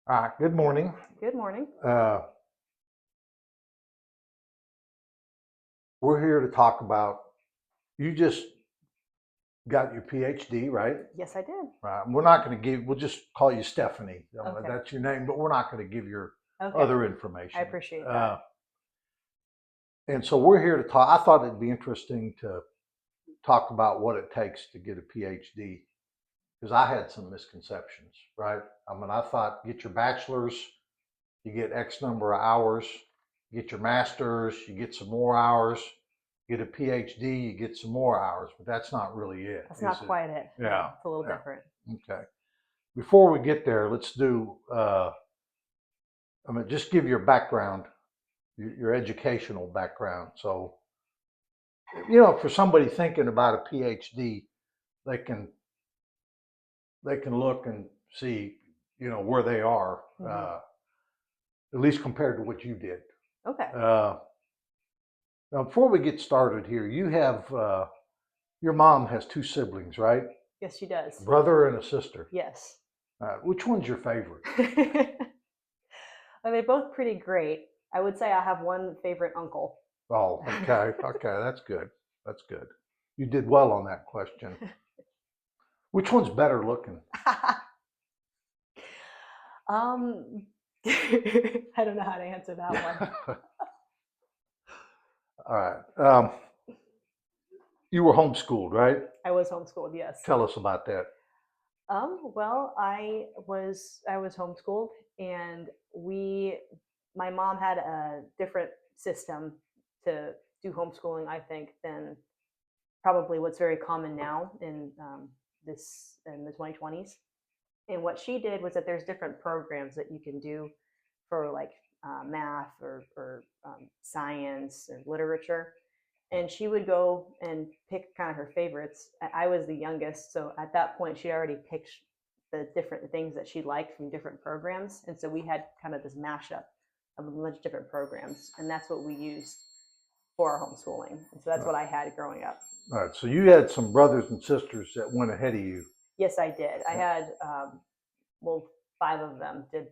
Good morning. Good morning. Uh, we're here to talk about, you just got your PhD, right? Yes, I did. Right. We're not going to we'll just call you Stephanie. Okay. That's your name, but we're not going to give your Okay. other I information. appreciate that. Uh, and so we're here to talk. I thought it'd be interesting to talk about what it takes to get a PhD because I had some misconceptions, right? I thought get your bachelor's, you get X number of hours, you get your master's, you get some more hours, get a PhD, you get some more hours, but that's not really it, That's is not it? quite it. Yeah, No, it's a little yeah. different. Okay. Before we get there, let's do, just give your background, your educational background. So, for somebody thinking about a PhD, they can they can look and see, where they are, at least compared to what you did. Okay. Uh, Now, before we get started here, your mom has two siblings, right? Yes, she A does. brother and a sister. Yes. Which one's your favorite? Are they both pretty great? I would say I have one favorite uncle. Oh, okay, okay, that's good. That's good. You did well on that question. Which one's better looking? um, I don't know how to answer that one. All right. You were homeschooled, right? I was homeschooled. Yes. Tell us about that. Well, I was homeschooled, and my mom had a different system to do homeschooling, I think, than probably what's very common now in the 2020s. And what she did was that there's different programs that you can do for like math or science or literature, and she would go and pick kind of her favorites. I was the youngest, so at that point she already picked the different things that she liked from different programs, and so we had kind of this mashup of a bunch of different programs, and that's what we used for our homeschooling. And so that's what I had growing up. All right. So you had some brothers and sisters that went ahead of you. Yes, I did. I had well, five of them did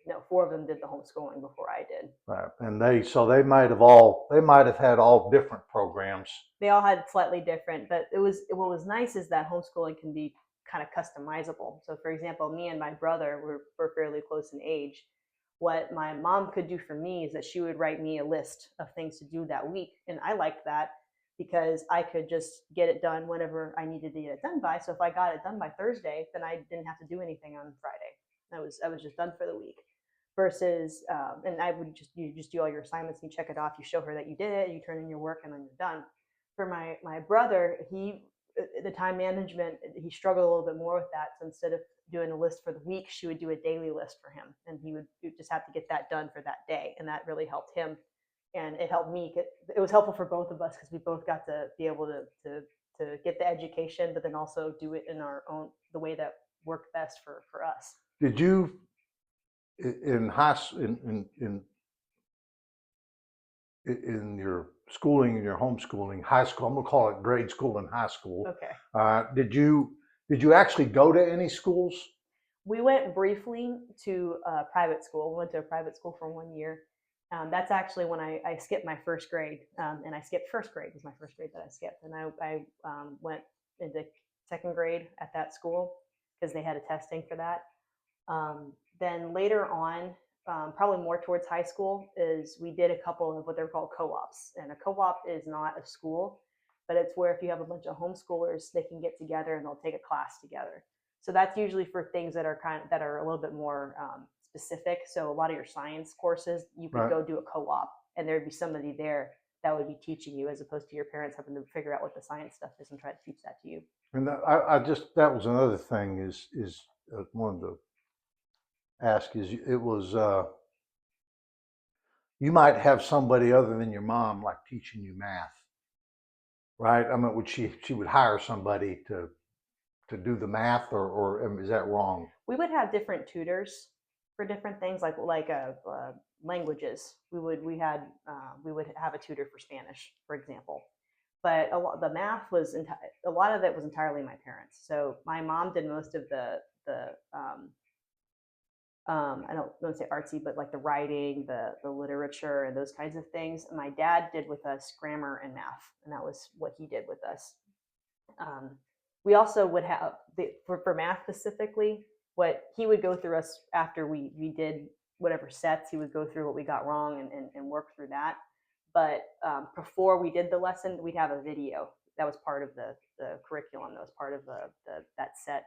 no, four of them did the homeschooling before I did. Right. And they might have had all different programs. They all had slightly different, but what was nice is that homeschooling can be kind of customizable. So, for example, me and my brother were fairly close in age. What my mom could do for me is that she would write me a list of things to do that week, and I liked that because I could just get it done whenever I needed to get it done by. So if I got it done by Thursday, then I didn't have to do anything on Friday. I was just done for the week. Versus, and I would you just do all your assignments, you check it off, you show her that you did it, you turn in your work, and then you're done. For my brother, the time management, he struggled a little bit more with that. So instead of doing a list for the week, she would do a daily list for him, and he would just have to get that done for that day, and that really helped him, and it helped me. It was helpful for both of us because we both got to be able to get the education, but then also do it in our own the way that worked best for us. Did you in high in your schooling, in your homeschooling, high school? I'm gonna call it grade school and high school. Okay. Did you actually go to any schools? We went briefly to a private school. We went to a private school for 1 year. That's actually when I skipped my first grade, and I skipped first grade was my first grade that I skipped, and I went into second grade at that school because they had a testing for that. Then later on, probably more towards high school, is we did a couple of what they're called co-ops, and a co-op is not a school, but it's where if you have a bunch of homeschoolers, they can get together and they'll take a class together. So that's usually for things that are a little bit more specific. So a lot of your science courses, you could Right. go do a co-op, and there'd be somebody there that would be teaching you, as opposed to your parents having to figure out what the science stuff is and try to teach that to you. And I just that was another thing is wanted to ask is it was you might have somebody other than your mom like teaching you math, right? Would she would hire somebody to do the math, or is that wrong? We would have different tutors for different things, like languages. We would have a tutor for Spanish, for example. But the math a lot of it was entirely my parents. So my mom did most of the I don't want to say artsy, but like the writing, the literature, and those kinds of things. And my dad did with us grammar and math, and that was what he did with us. Um, we also would have for math specifically, what he would go through us after we did whatever sets. He would go through what we got wrong and work through that. But before we did the lesson, we'd have a video that was part of the curriculum. That was part of that set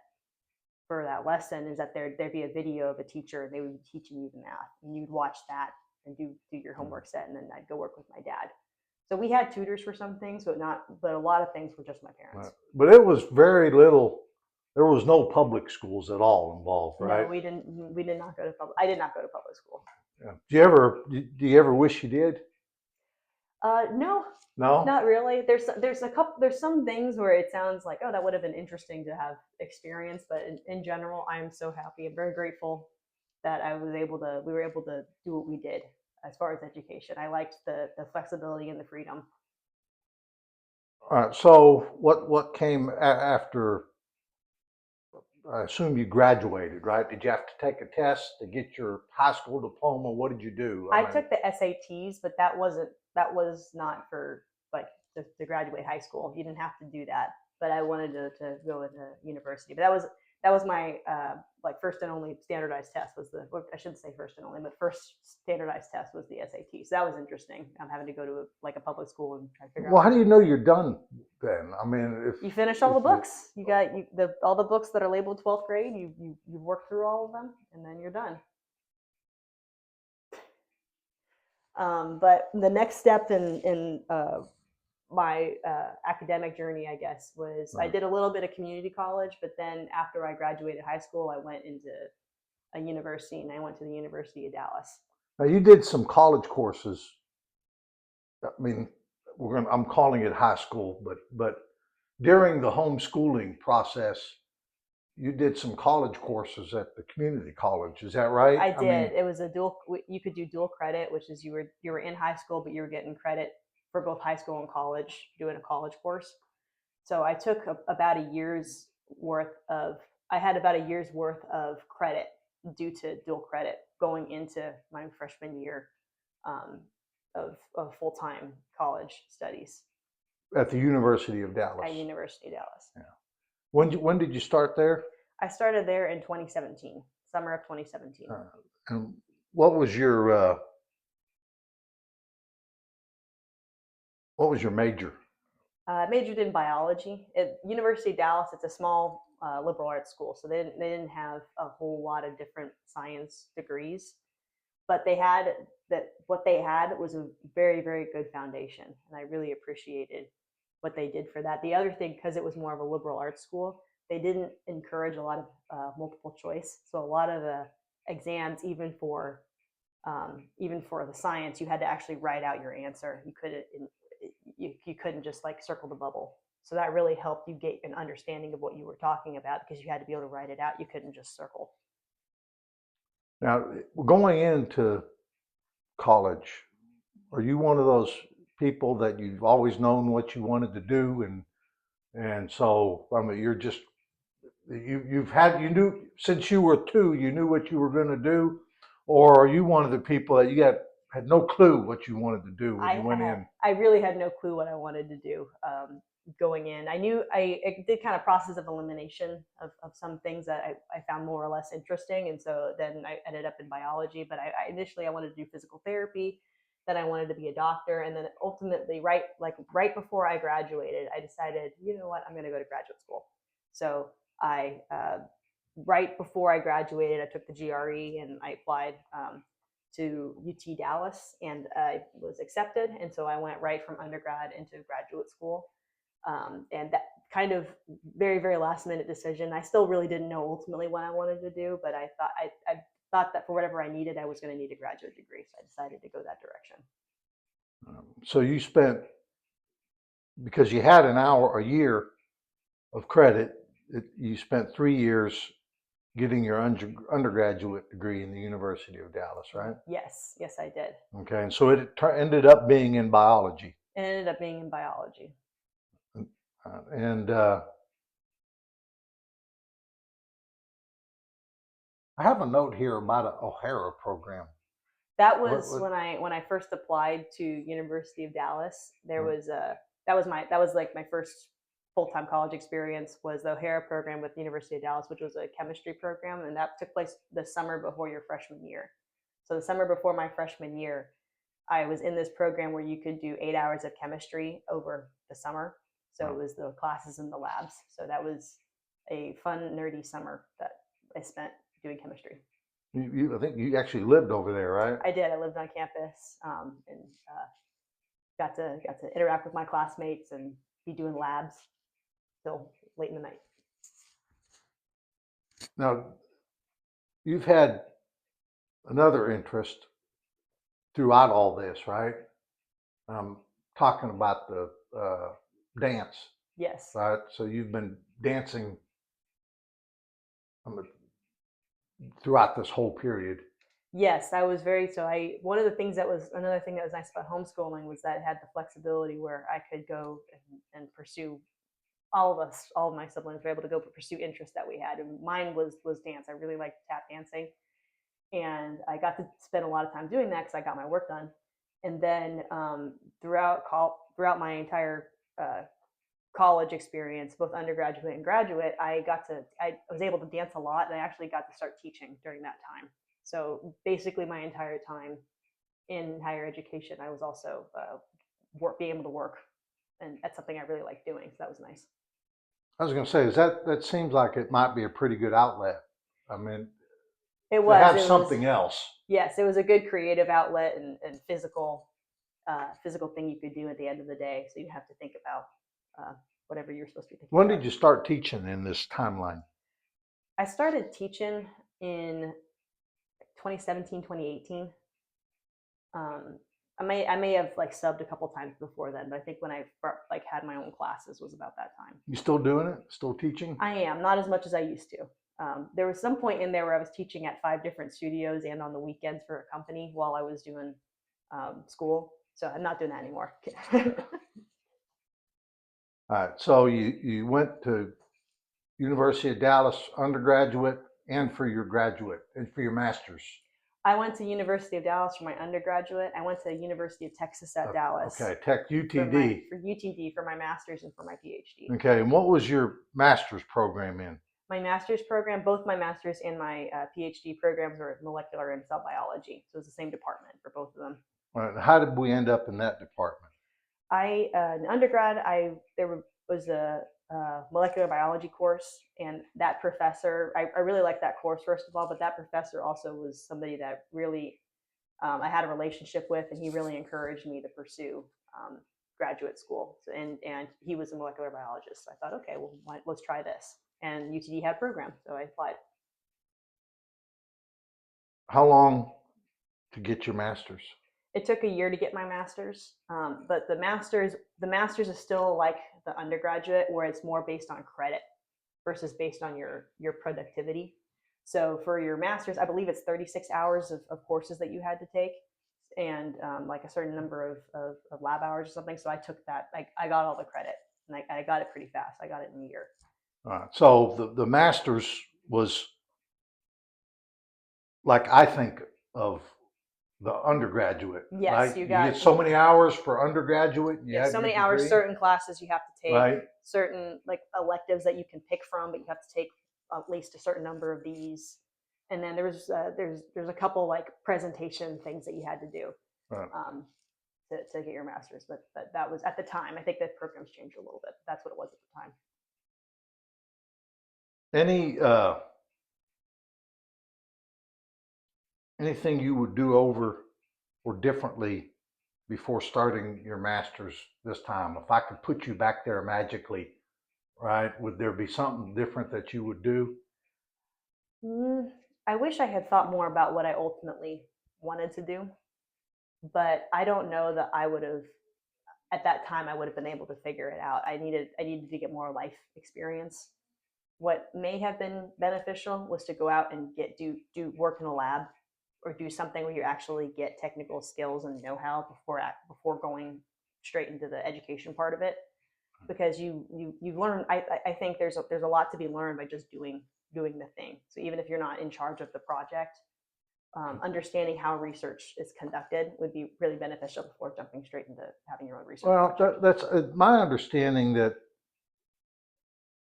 for that lesson. Is that there'd be a video of a teacher and they would be teaching you the math, and you'd watch that and do your homework set, and then I'd go work with my dad. So we had tutors for some things, but a lot of things were just my parents. But it was very little. There was no public schools at all involved, right? No, we didn't. We did not go to public. I did not go to public school. Yeah. Do you ever wish you did? No, No. not really. There's some things where it sounds like, oh, that would have been interesting to have experience, but in general, I'm so happy. I'm very grateful that we were able to do what we did as far as education. I liked the flexibility and the freedom. All right. So what came after? I assume you graduated, right? Did you have to take a test to get your high school diploma? What did you do? I took the SATs, but that was not for like to graduate high school. You didn't have to do that. But I wanted to go into university. But that was my like first and only standardized test was I shouldn't say first and only, but first standardized test was the SAT. So that was interesting. I'm having to go to a public school and try to figure out. Well, how do you know you're done then? I mean, if you finish all the books, you got all the books that are labeled 12th grade. You work through all of them, and then you're done. But the next step in my academic journey, I guess, was I did a little bit of community college, but then after I graduated high school, I went into a university, and I went to the University of Dallas. Now you did some college courses. I mean, I'm calling it high school, but during the homeschooling process, you did some college courses at the community college. Is that right? I did. It was a dual. You could do dual credit, which is you were in high school, but you were getting credit for both high school and college, doing a college course. So I took about a year's worth of. I had about a year's worth of credit due to dual credit going into my freshman year of full-time college studies at the University of Dallas. At University of Dallas. Yeah. When did you start there? I started there in 2017, summer of 2017. And what was your major? I majored in biology. At University of Dallas, it's a small liberal arts school, so they didn't have a whole lot of different science degrees, but what they had was a very, very good foundation, and I really appreciated what they did for that. The other thing, because it was more of a liberal arts school, they didn't encourage a lot of multiple choice. So a lot of the exams, even for the science, you had to actually write out your answer. You couldn't just like circle the bubble. So that really helped you get an understanding of what you were talking about, because you had to be able to write it out. You couldn't just circle. Now, going into college, are you one of those people that you've always known what you wanted to do, and so I mean you knew since you were 2, you knew what you were going to do, or are you one of the people that had no clue what you wanted to do when you went in? I really had no clue what I wanted to do going in. I knew I did kind of process of elimination of some things that I found more or less interesting, and so then I ended up in biology. But initially I wanted to do physical therapy. Then I wanted to be a doctor, and then ultimately, right before I graduated, I decided, you know what, I'm going to go to graduate school. So right before I graduated, I took the GRE and I applied to UT Dallas, and I was accepted. And so I went right from undergrad into graduate school. And that kind of very, very last minute decision. I still really didn't know ultimately what I wanted to do, but I thought that for whatever I needed, I was going to need a graduate degree. So I decided to go that direction. So you spent, because you had a year of credit, you spent 3 years getting your undergraduate degree in the University of Dallas, right? Yes, I did. Okay, and so it ended up being in biology. It ended up being in biology. And I have a note here about an O'Hara program. That What, was what, when I first applied to University of Dallas. There uh, was a that was like my first full time college experience was the O'Hara program with the University of Dallas, which was a chemistry program, and that took place the summer before your freshman year. So the summer before my freshman year, I was in this program where you could do 8 hours of chemistry over the summer. So it was the classes and the labs. So that was a fun, nerdy summer that I spent doing chemistry. I think you actually lived over there, right? I did. I lived on campus and got to interact with my classmates and be doing labs till late in the night. Now, you've had another interest throughout all this, right? I'm talking about the dance, Yes. right? So you've been dancing throughout this whole period. Yes, I was very so I one of the things that was another thing that was nice about homeschooling was that it had the flexibility where I could go and pursue all of my siblings were able to go pursue interests that we had. And mine was dance. I really liked tap dancing. And I got to spend a lot of time doing that because I got my work done. And then throughout my entire college experience, both undergraduate and graduate, I was able to dance a lot, and I actually got to start teaching during that time. So basically, my entire time in higher education, I was also being able to work, and that's something I really liked doing. So that was nice. I was going to say, that seems like it might be a pretty good outlet. I mean, It to was. have It was. something else. Yes, it was a good creative outlet and physical thing you could do at the end of the day. So you have to think about uh, whatever you're supposed to be thinking When about. did you start teaching in this timeline? I started teaching in 2017, 2018. I may have like subbed a couple times before then, but I think when I like had my own classes was about that time. You still doing it? Still teaching? I am not as much as I used to. There was some point in there where I was teaching at 5 different studios and on the weekends for a company while I was doing school. So I'm not doing that anymore. All right. So you went to University of Dallas undergraduate and for your graduate and for your master's. I went to University of Dallas for my undergraduate. I went to University of Texas at Dallas. Okay, Tech for UTD. UTD for my master's and for my PhD. Okay, and what was your master's program in? My master's program, both my master's and my PhD programs were molecular and cell biology. So it was the same department for both of them. How did we end up in that department? In undergrad, there was a molecular biology course, and that professor, I really liked that course first of all, but that professor also was somebody that really I had a relationship with, and he really encouraged me to pursue graduate school. So, and he was a molecular biologist. So I thought, okay, well, let's try this. And UTD had a program, so I applied. How long to get your master's? It took a year to get my master's, but the master's is still like the undergraduate, where it's more based on credit versus based on your productivity. So for your master's, I believe it's 36 hours of courses that you had to take, and like a certain number of lab hours or something. So I took that. I got all the credit, and I got it pretty fast. I got it in a year. All right. So the master's was like I think of the undergraduate, Yes, right? you You got get so many hours for undergraduate. You have so your many hours, degree, certain classes you have to take, right? certain like electives that you can pick from, but you have to take at least a certain number of these. And then there's a couple like presentation things that you had to do Right. To get your master's. But that was at the time. I think that programs changed a little bit. That's what it was at the time. Any anything you would do over or differently before starting your master's this time? If I could put you back there magically, right? Would there be something different that you would do? I wish I had thought more about what I ultimately wanted to do, but I don't know that I would have at that time I would have been able to figure it out. I needed to get more life experience. What may have been beneficial was to go out and do work in a lab or do something where you actually get technical skills and know-how before going straight into the education part of it, because you learn. I think there's a lot to be learned by just doing doing the thing. So even if you're not in charge of the project, understanding how research is conducted would be really beneficial before jumping straight into having your own research Well, project. that's my understanding that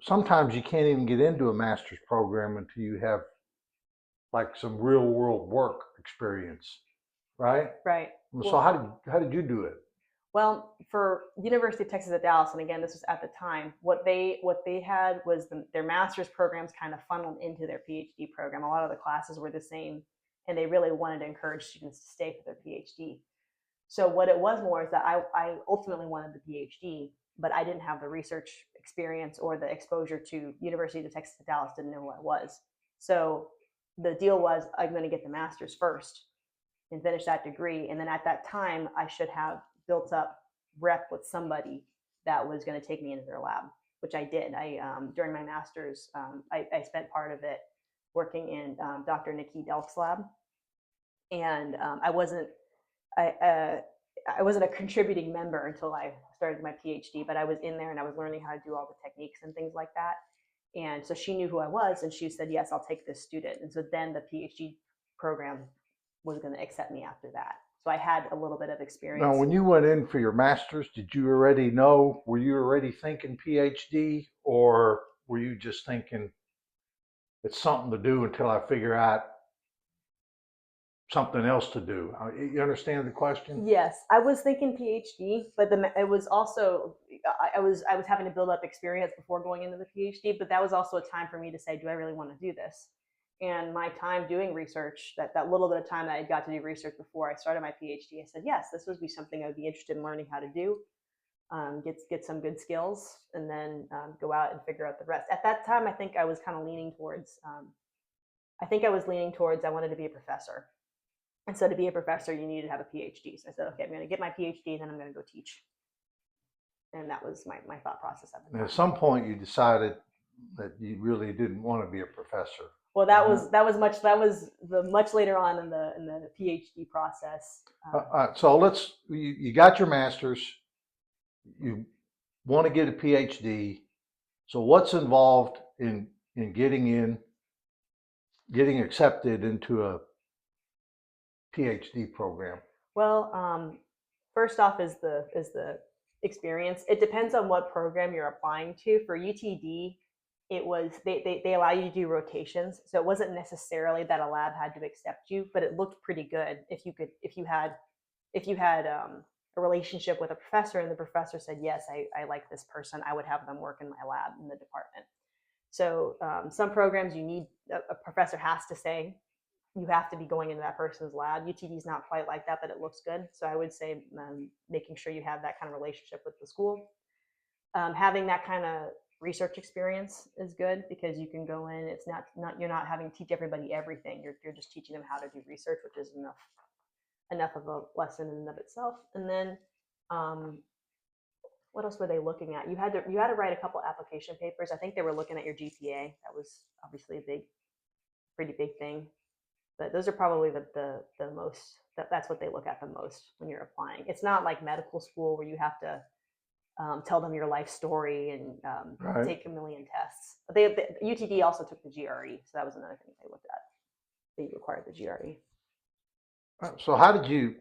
sometimes you can't even get into a master's program until you have like some real world work experience, right? Right. So Well, how did you do it? well, for University of Texas at Dallas, and again, this was at the time, what they had was their master's programs kind of funneled into their PhD program. A lot of the classes were the same, and they really wanted to encourage students to stay for their PhD. So what it was more is that I ultimately wanted the PhD, but I didn't have the research experience or the exposure to University of Texas at Dallas, didn't know who I was. So the deal was I'm going to get the master's first and finish that degree. And then at that time, I should have built up rep with somebody that was going to take me into their lab, which I did. During my master's, I spent part of it working in Dr. Nikki Delk's lab, and I, uh, I wasn't a contributing member until I started my PhD, but I was in there and I was learning how to do all the techniques and things like that. And so she knew who I was, and she said, "Yes, I'll take this student." And so then the PhD program was going to accept me after that. So I had a little bit of Now, experience. when you went in for your master's, did you already know? Were you already thinking PhD, or were you just thinking it's something to do until I figure out something else to do? You understand the question? Yes, I was thinking PhD, but it was also I was having to build up experience before going into the PhD. But that was also a time for me to say, do I really want to do this? And my time doing research, that little bit of time that I got to do research before I started my PhD, I said, yes, this would be something I would be interested in learning how to do. Get some good skills, and then go out and figure out the rest. At that time, I think I was kind of leaning towards. I think I was leaning towards I wanted to be a professor. And so to be a professor, you needed to have a PhD. So I said, okay, I'm going to get my PhD, and then I'm going to go teach. And that was my thought process at the And at time. some point, you decided that you really didn't want to be a professor. Well, that was the much later on in the PhD process. So you got your master's, you want to get a PhD. So what's involved in getting accepted into a PhD program? Well, first off is the experience. It depends on what program you're applying to. For UTD, it was they allow you to do rotations, so it wasn't necessarily that a lab had to accept you, but it looked pretty good if you had a relationship with a professor and the professor said, yes, I like this person, I would have them work in my lab in the department. So some programs you need a professor has to say you have to be going into that person's lab. UTD is not quite like that, but it looks good. So I would say making sure you have that kind of relationship with the school. Having that kind of research experience is good because you can go in. It's not you're not having to teach everybody everything. You're just teaching them how to do research, which is enough of a lesson in and of itself. And then um, what else were they looking at? You had to write a couple application papers. I think they were looking at your GPA. That was obviously a pretty big thing. But those are probably the most that's what they look at the most when you're applying. It's not like medical school where you have to tell them your life story and Right. take a million tests. But UTD also took the GRE, so that was another thing they looked at. They required the GRE. So how did you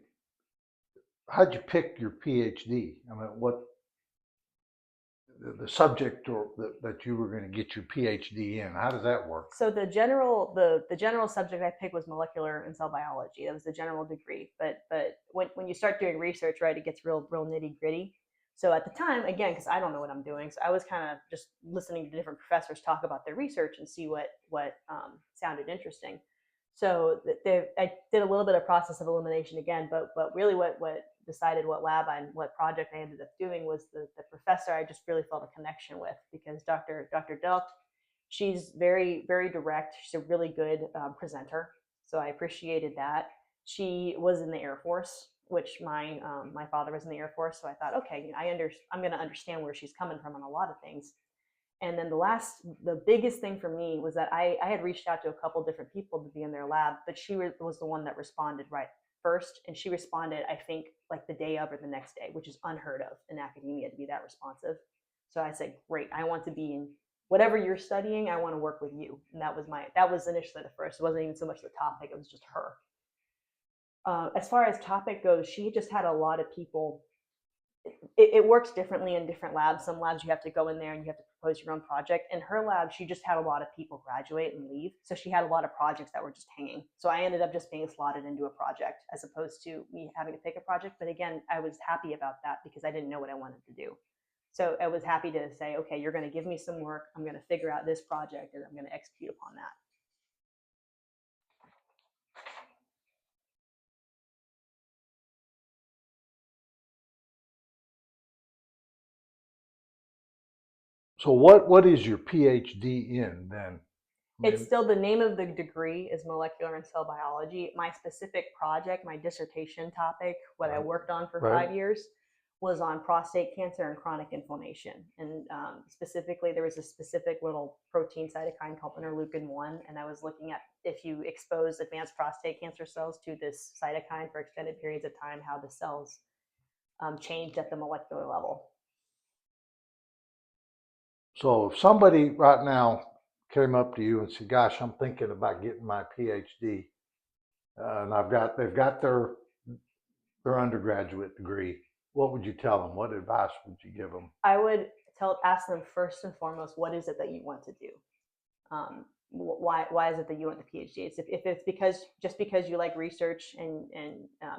pick your PhD? I mean, what the subject or that you were going to get your PhD in? How does that work? So the general subject I picked was molecular and cell biology. That was the general degree. But when you start doing research, right, it gets real nitty gritty. So at the time, again, because I don't know what I'm doing, so I was kind of just listening to different professors talk about their research and see what sounded interesting. So I did a little bit of process of elimination again, but really what decided what lab and what project I ended up doing was the professor I just really felt a connection with because Dr. Delk, she's very direct. She's a really good presenter, so I appreciated that. She was in the Air Force, which my father was in the Air Force, so I thought, okay, I'm going to understand where she's coming from on a lot of things. And then the biggest thing for me was that I had reached out to a couple different people to be in their lab, but she was the one that responded right first. And she responded, I think, like the day of or the next day, which is unheard of in academia to be that responsive. So I said, great, I want to be whatever you're studying, I want to work with you. And that was initially the first. It wasn't even so much the topic; it was just her. As far as topic goes, she just had a lot of people. It works differently in different labs. Some labs you have to go in there and you have to propose your own project. In her lab, she just had a lot of people graduate and leave, so she had a lot of projects that were just hanging. So I ended up just being slotted into a project as opposed to me having to pick a project. But again, I was happy about that because I didn't know what I wanted to do. So I was happy to say, okay, you're going to give me some work. I'm going to figure out this project and I'm going to execute upon that. So what is your PhD in then? It's still the name of the degree is molecular and cell biology. My specific project, my dissertation topic, what I worked on for 5 years, was on prostate cancer and chronic inflammation. And specifically, there was a specific little protein cytokine called interleukin-1, and I was looking at if you expose advanced prostate cancer cells to this cytokine for extended periods of time, how the cells changed at the molecular level. So if somebody right now came up to you and said, "Gosh, I'm thinking about getting my PhD, and they've got their undergraduate degree," what would you tell them? What advice would you give them? I would ask them first and foremost, what is it that you want to do? Why is it that you want the PhD? If it's because you like research and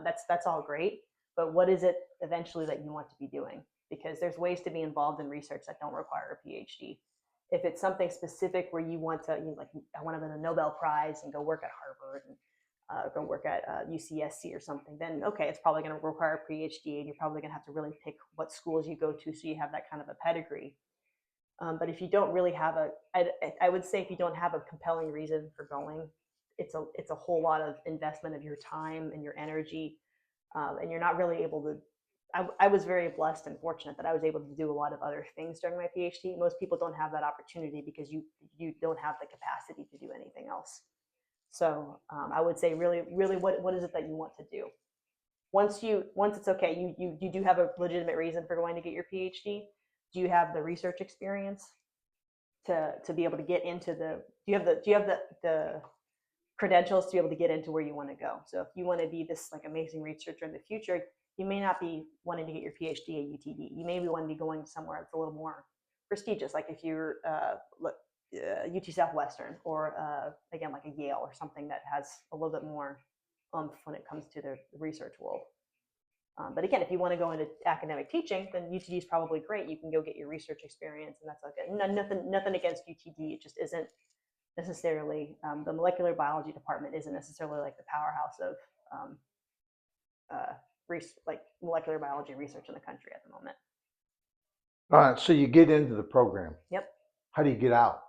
that's all great, but what is it eventually that you want to be doing? Because there's ways to be involved in research that don't require a PhD. If it's something specific where you want to, like, I want to win a Nobel Prize and go work at Harvard and go work at UCSC or something, then okay, it's probably going to require a PhD, and you're probably going to have to really pick what schools you go to so you have that kind of a pedigree. But if you don't really have I would say if you don't have a compelling reason for going, it's a whole lot of investment of your time and your energy, and you're not really able to. I was very blessed and fortunate that I was able to do a lot of other things during my PhD. Most people don't have that opportunity because you don't have the capacity to do anything else. So I would say really, what is it that you want to do? Once it's okay, you do have a legitimate reason for going to get your PhD. Do you have the research experience to be able to get into the? Do you have the credentials to be able to get into where you want to go? So if you want to be this like amazing researcher in the future, you may not be wanting to get your PhD at UTD. You may be wanting to be going somewhere that's a little more prestigious, like if you're UT Southwestern or again like a Yale or something that has a little bit more when it comes to the research world. But again, if you want to go into academic teaching, then UTD is probably great. You can go get your research experience, and that's okay. Nothing against UTD. It just isn't necessarily the molecular biology department isn't necessarily like the powerhouse of like molecular biology research in the country at the moment. All right, so you get into the program. Yep. How do you get out?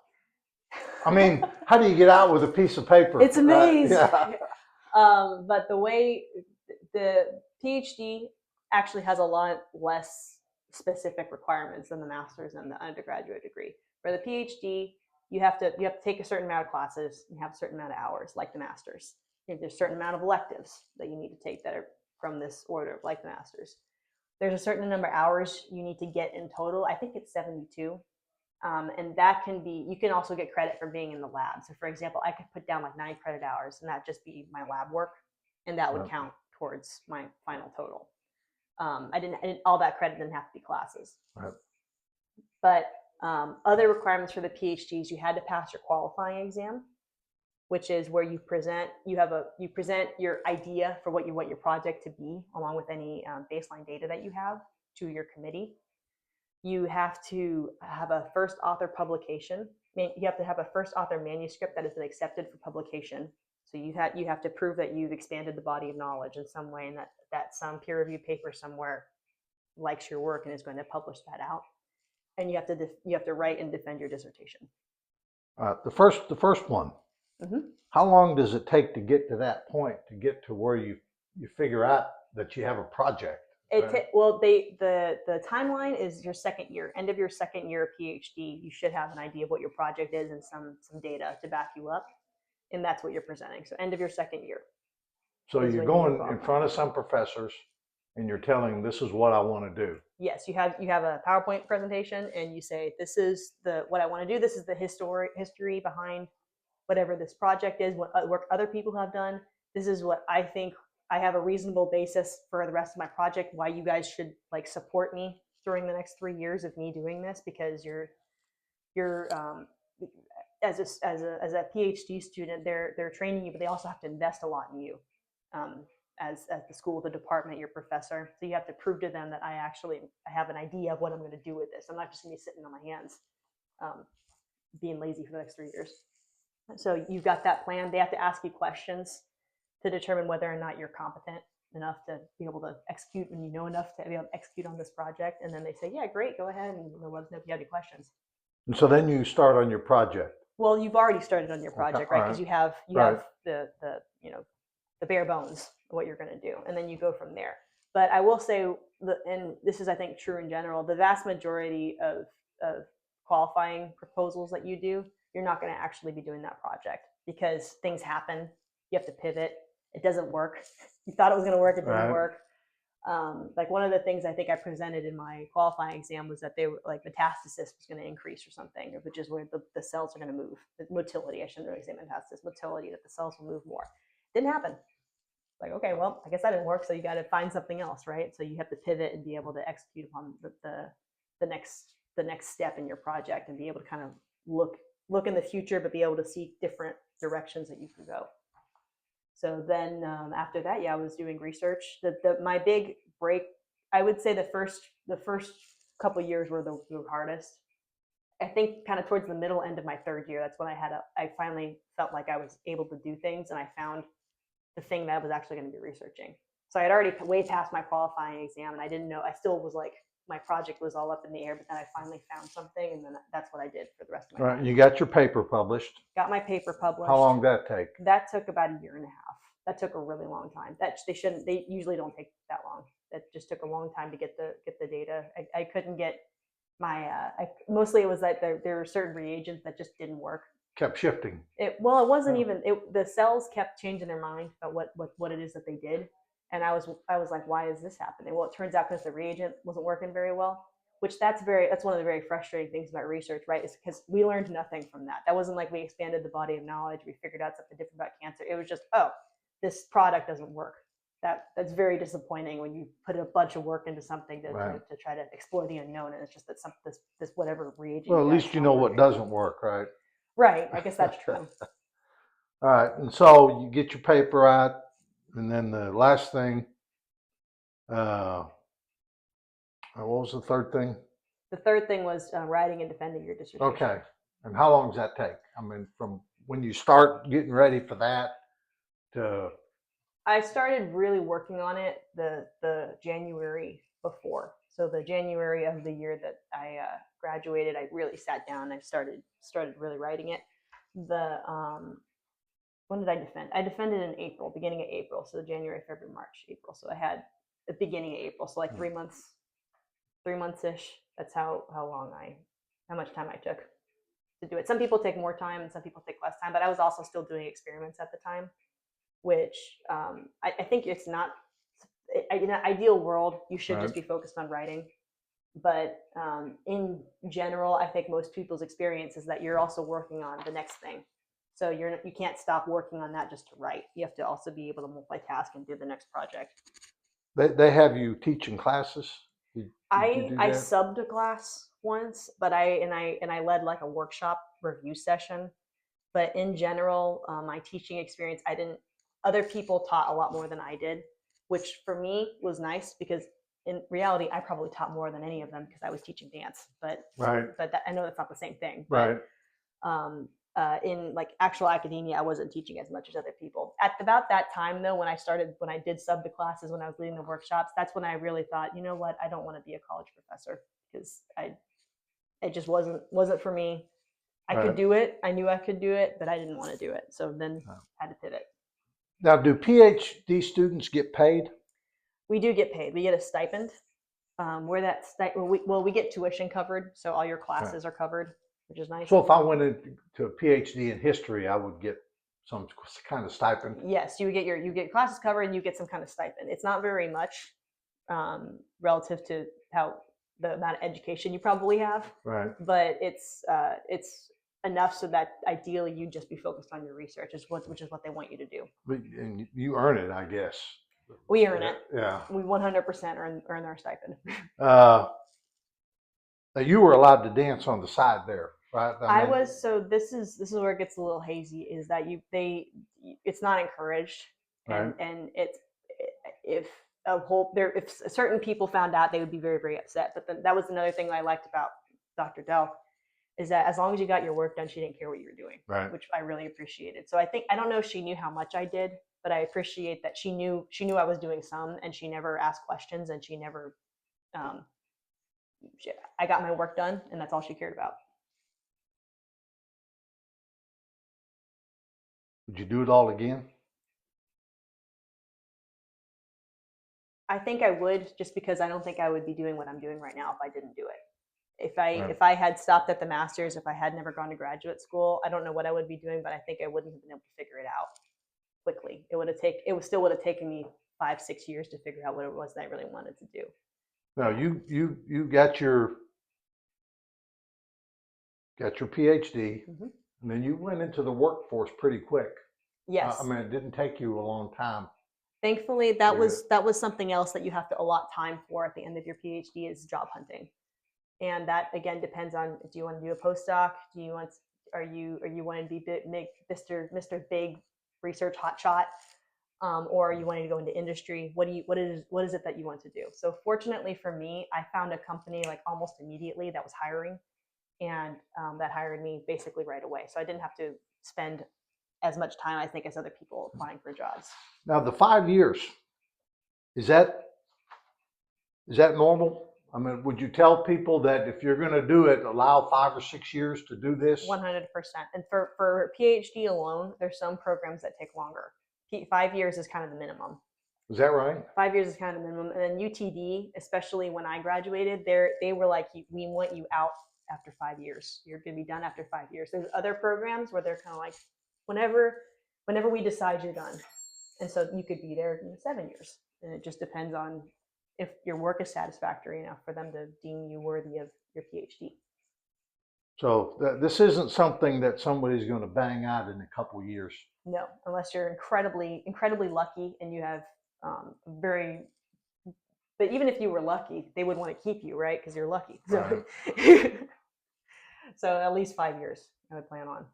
I mean, how do you get out with a piece of paper? It's amazing. Yeah. But the way the PhD actually has a lot less specific requirements than the master's and the undergraduate degree. For the PhD, you have to take a certain amount of classes and have a certain amount of hours, like the master's. There's a certain amount of electives that you need to take that are from this order, like the master's. There's a certain number of hours you need to get in total. I think it's 72. And that can be, you can also get credit for being in the lab. So for example, I could put down like 9 credit hours and that just be my lab work. And that would count towards my final total. All that credit didn't have to be classes. Right. But other requirements for the PhDs, you had to pass your qualifying exam, which is where you present your idea for what you want your project to be, along with any baseline data that you have to your committee. You have to have a first author publication. You have to have a first author manuscript that has been accepted for publication. So you have to prove that you've expanded the body of knowledge in some way, and that some peer reviewed paper somewhere likes your work and is going to publish that out. And you have to write and defend your dissertation. The first one. Mm-hmm. How long does it take to get to that point, to get to where you figure out that you have a project? The timeline is your second year. End of your second year of PhD, you should have an idea of what your project is and some data to back you up, and that's what you're presenting. So end of your second year. So you're going in front of some professors, and you're telling them this is what I want to do. Yes, you have a PowerPoint presentation, and you say this is the what I want to do. This is the history behind whatever this project is, what work other people have done. This is what I think I have a reasonable basis for the rest of my project. Why you guys should like support me during the next 3 years of me doing this, because you're as a PhD student, they're training you, but they also have to invest a lot in you. As the school, the department, your professor. So you have to prove to them that I have an idea of what I'm going to do with this. I'm not just going to be sitting on my hands, being lazy for the next 3 years. So you've got that plan. They have to ask you questions to determine whether or not you're competent enough to be able to execute, and you know enough to be able to execute on this project. And then they say, yeah, great, go ahead and let us know if you have any questions. And so then you start on your project. Well, you've already started on your project, right? Because you have the the bare bones of what you're going to do, and then you go from there. But I will say, and this is I think true in general, the vast majority of qualifying proposals that you do, you're not going to actually be doing that project because things happen. You have to pivot. It doesn't work. You thought it was going to work. It didn't work. Like one of the things I think I presented in my qualifying exam was that they were like metastasis was going to increase or something, which is where the cells are going to move. The motility, I shouldn't really say metastasis, motility, that the cells will move more. Didn't happen. Like, okay, well, I guess that didn't work. So you got to find something else, right? So you have to pivot and be able to execute upon the next step in your project and be able to kind of look in the future, but be able to see different directions that you can go. So then after that, yeah, I was doing research. My big break, I would say the first couple of years were the hardest. I think kind of towards the middle end of my third year, that's when I finally felt like I was able to do things, and I found the thing that I was actually going to be researching. So I had already way past my qualifying exam, and I didn't know. I still was like, my project was all up in the air, but then I finally found something, and then that's what I did for the rest of my life. You got your paper published. Got my paper published. How long did that take? That took about a year and a half. That took a really long time. They usually don't take that long. That just took a long time to get the data. I couldn't get my mostly it was that there were certain reagents that just didn't work. Kept shifting. It wasn't even the cells kept changing their mind about what it is that they did, and I was like, why is this happening? Well, it turns out because the reagent wasn't working very well, which that's one of the very frustrating things about research, right? Is because we learned nothing from that. That wasn't like we expanded the body of knowledge, we figured out something different about cancer. It was just, oh, this product doesn't work. That's very disappointing when you put a bunch of work into something to try to explore the unknown, and it's just that this whatever reagent. Well, at least you know what doesn't work, right? Right. I guess that's true. All right, and so you get your paper out, and then the last thing. What was the third thing? The third thing was writing and defending your dissertation. Okay, and how long does that take? I mean, from when you start getting ready for that to. I started really working on it the January before. So the January of the year that I graduated, I really sat down. I started really writing it. When did I defend? I defended in April, beginning of April. So January, February, March, April. So I had the beginning of April. So like 3 months ish. That's how much time I took to do it. Some people take more time and some people take less time, but I was also still doing experiments at the time, which I think it's not, in an ideal world, you should just be focused on writing. But in general, I think most people's experience is that you're also working on the next thing. So you can't stop working on that just to write. You have to also be able to multitask and do the next project. They have you teaching classes? I subbed a class once, but I led like a workshop review session. But in general, my teaching experience, other people taught a lot more than I did, which for me was nice because in reality, I probably taught more than any of them because I was teaching dance. But I know that's not the same thing. But, in like actual academia, I wasn't teaching as much as other people. At about that time, though, when I did sub the classes, when I was leading the workshops, that's when I really thought, you know what, I don't want to be a college professor because it just wasn't for me. I could do it. I knew I could do it, but I didn't want to do it. So then I had to pivot. Now, do PhD students get paid? We do get paid. We get a stipend. We get tuition covered, so all your classes are covered, which is nice. So if I went into a PhD in history, I would get some kind of stipend. Yes, you get classes covered and you get some kind of stipend. It's not very much. relative to how the amount of education you probably have. Right. But it's enough so that ideally you just be focused on your research, which is what they want you to do. And you earn it, I guess. We earn it. Yeah. We 100% earn our stipend. You were allowed to dance on the side there, right? I was. So this is where it gets a little hazy, is that it's not encouraged, Right. and it's, if if certain people found out, they would be very, very upset. But then that was another thing I liked about Dr. Dell, is that as long as you got your work done, she didn't care what you were doing, Right. which I really appreciated. So I don't know if she knew how much I did, but I appreciate that she knew I was doing some, and she never asked questions, and she never I got my work done, and that's all she cared about. Would you do it all again? I think I would, just because I don't think I would be doing what I'm doing right now if I didn't do it. Right. If I had stopped at the master's, if I had never gone to graduate school, I don't know what I would be doing, but I think I wouldn't have been able to figure it out quickly. It still would have taken me 5-6 years to figure out what it was that I really wanted to do. No, you got your PhD, Mhm. and then you went into the workforce pretty quick. Yes. I mean, it didn't take you a long time. Thankfully, that was something else that you have to allot time for at the end of your PhD, is job hunting. And that again depends on, do you want to do a postdoc? Do you want are you wanting to be make Mr. Big research hotshot, or are you wanting to go into industry? What is it that you want to do? So fortunately for me, I found a company like almost immediately that was hiring, and that hired me basically right away. So I didn't have to spend as much time, I think, as other people applying for jobs. Now, the 5 years, is that normal? I mean, would you tell people that if you're going to do it, allow 5 or 6 years to do this? 100%. And for PhD alone, there's some programs that take longer. 5 years is kind of the minimum. Is that right? 5 years is kind of the minimum. And then UTD, especially when I graduated, they were like, we want you out after 5 years. You're going to be done after 5 years. There's other programs where they're kind of like, whenever we decide you're done. And so you could be there in 7 years. And it just depends on if your work is satisfactory enough for them to deem you worthy of your PhD. So this isn't something that somebody's going to bang out in a couple years. No, unless you're incredibly, incredibly lucky and you have very. But even if you were lucky, they would want to keep you, right? Because you're lucky. So, right. So at least 5 years, I would plan on.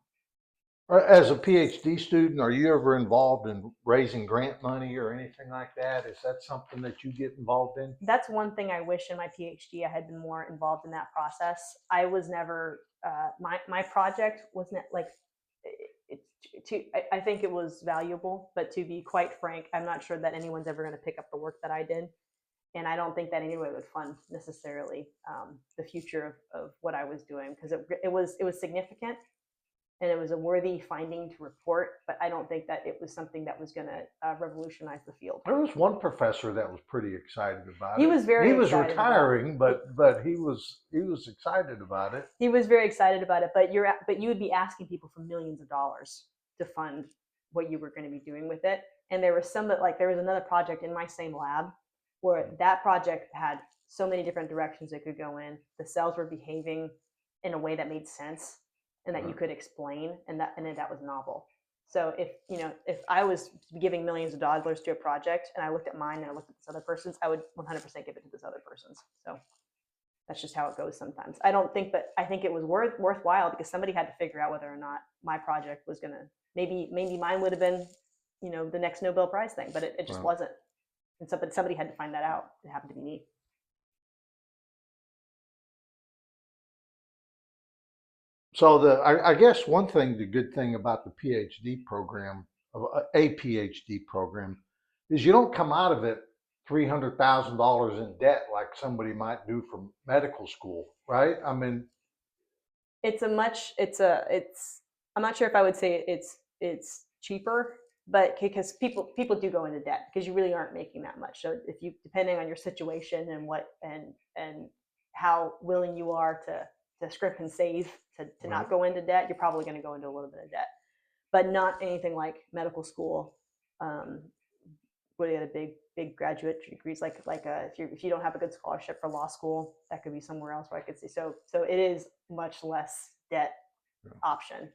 As a PhD student, are you ever involved in raising grant money or anything like that? Is that something that you get involved in? That's one thing I wish in my PhD I had been more involved in that process. I was never, my project wasn't like, I think it was valuable, but to be quite frank, I'm not sure that anyone's ever going to pick up the work that I did. And I don't think that anyone would fund necessarily the future of what I was doing, because it was significant and it was a worthy finding to report, but I don't think that it was something that was going to revolutionize the field. There was one professor that was pretty excited about it. He was very. He was retiring, but he was excited about it. He was very excited about it, but you would be asking people for millions of dollars to fund what you were going to be doing with it. And there was there was another project in my same lab where that project had so many different directions it could go in. The cells were behaving in a way that made sense and that you could explain, and that was novel. So if I was giving millions of dollars to a project and I looked at mine and I looked at this other person's, I would 100% give it to this other person's. So that's just how it goes sometimes. I think it was worthwhile, because somebody had to figure out whether or not my project was gonna, maybe mine would have been, the next Nobel Prize thing, but it just wasn't. And so, but somebody had to find that out. It happened to be me. So I guess one thing, the good thing about the PhD program, a PhD program, is you don't come out of it $300,000 in debt like somebody might do from medical school, right? I mean, I'm not sure if I would say it's cheaper, but because people do go into debt because you really aren't making that much. So if you, depending on your situation and what and how willing you are to scrimp and save to not go into debt, you're probably going to go into a little bit of debt, but not anything like medical school. would get a big graduate degrees, if you don't have a good scholarship for law school, that could be somewhere else where I could see. So it is much less debt option.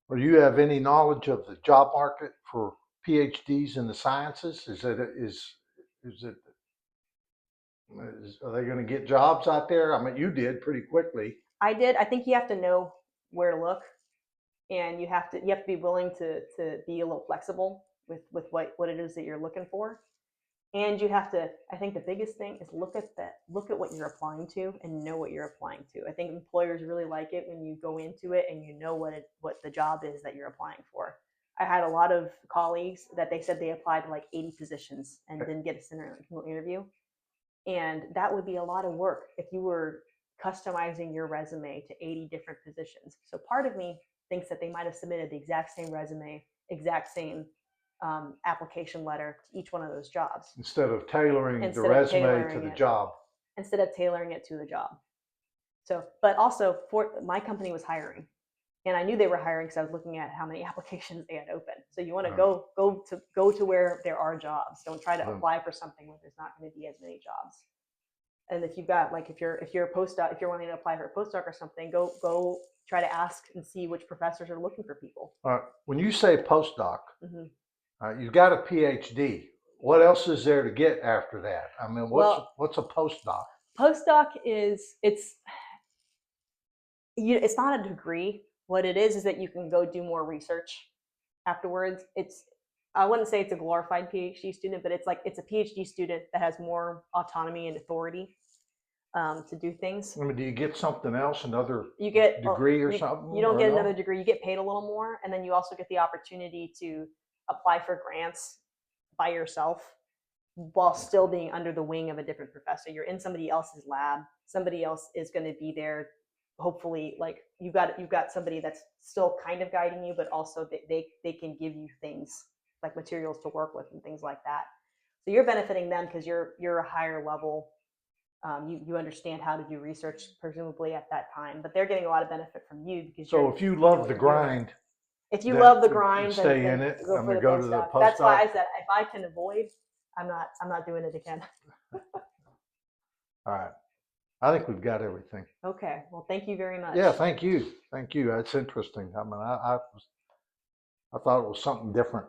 Or you have any knowledge of the job market for PhDs in the sciences? Are they going to get jobs out there? I mean, you did pretty quickly. I did. I think you have to know where to look, and you have to be willing to be a little flexible with what it is that you're looking for. And you have to, I think the biggest thing is look at what you're applying to and know what you're applying to. I think employers really like it when you go into it and you know what the job is that you're applying for. I had a lot of colleagues that they said they applied to like 80 positions and didn't get a single interview. And that would be a lot of work if you were customizing your resume to 80 different positions. So part of me thinks that they might have submitted the exact same resume, exact same application letter to each one of those jobs Instead of tailoring the resume to the job. Instead of tailoring it to the job. So, but also for my company was hiring, and I knew they were hiring because I was looking at how many applications they had open. So you want to go to where there are jobs. Don't try to apply for something where there's not going to be as many jobs. And if you've got if you're a postdoc, if you're wanting to apply for a postdoc or something, go try to ask and see which professors are looking for people. When you say postdoc, you've got a PhD. What else is there to get after that? I mean, what's a postdoc? Postdoc it's not a degree. What it is that you can go do more research afterwards. I wouldn't say it's a glorified PhD student, but it's a PhD student that has more autonomy and authority to do things. I mean, do you get something else, another degree or something? You don't get another degree. You get paid a little more, and then you also get the opportunity to apply for grants by yourself while still being under the wing of a different professor. You're in somebody else's lab. Somebody else is going to be there. Hopefully, like you've got somebody that's still kind of guiding you, but also they can give you things like materials to work with and things like that. So you're benefiting them because you're a higher level. You understand how to do research, presumably at that time, but they're getting a lot of benefit from you because. So if you love the grind, stay in it. I'm gonna go to the postdoc. That's why I said if I can avoid, I'm not doing it again. All right. I think we've got everything. Okay. Well, thank you very much. Yeah, thank you. Thank you. That's interesting. I mean, I thought it was something different.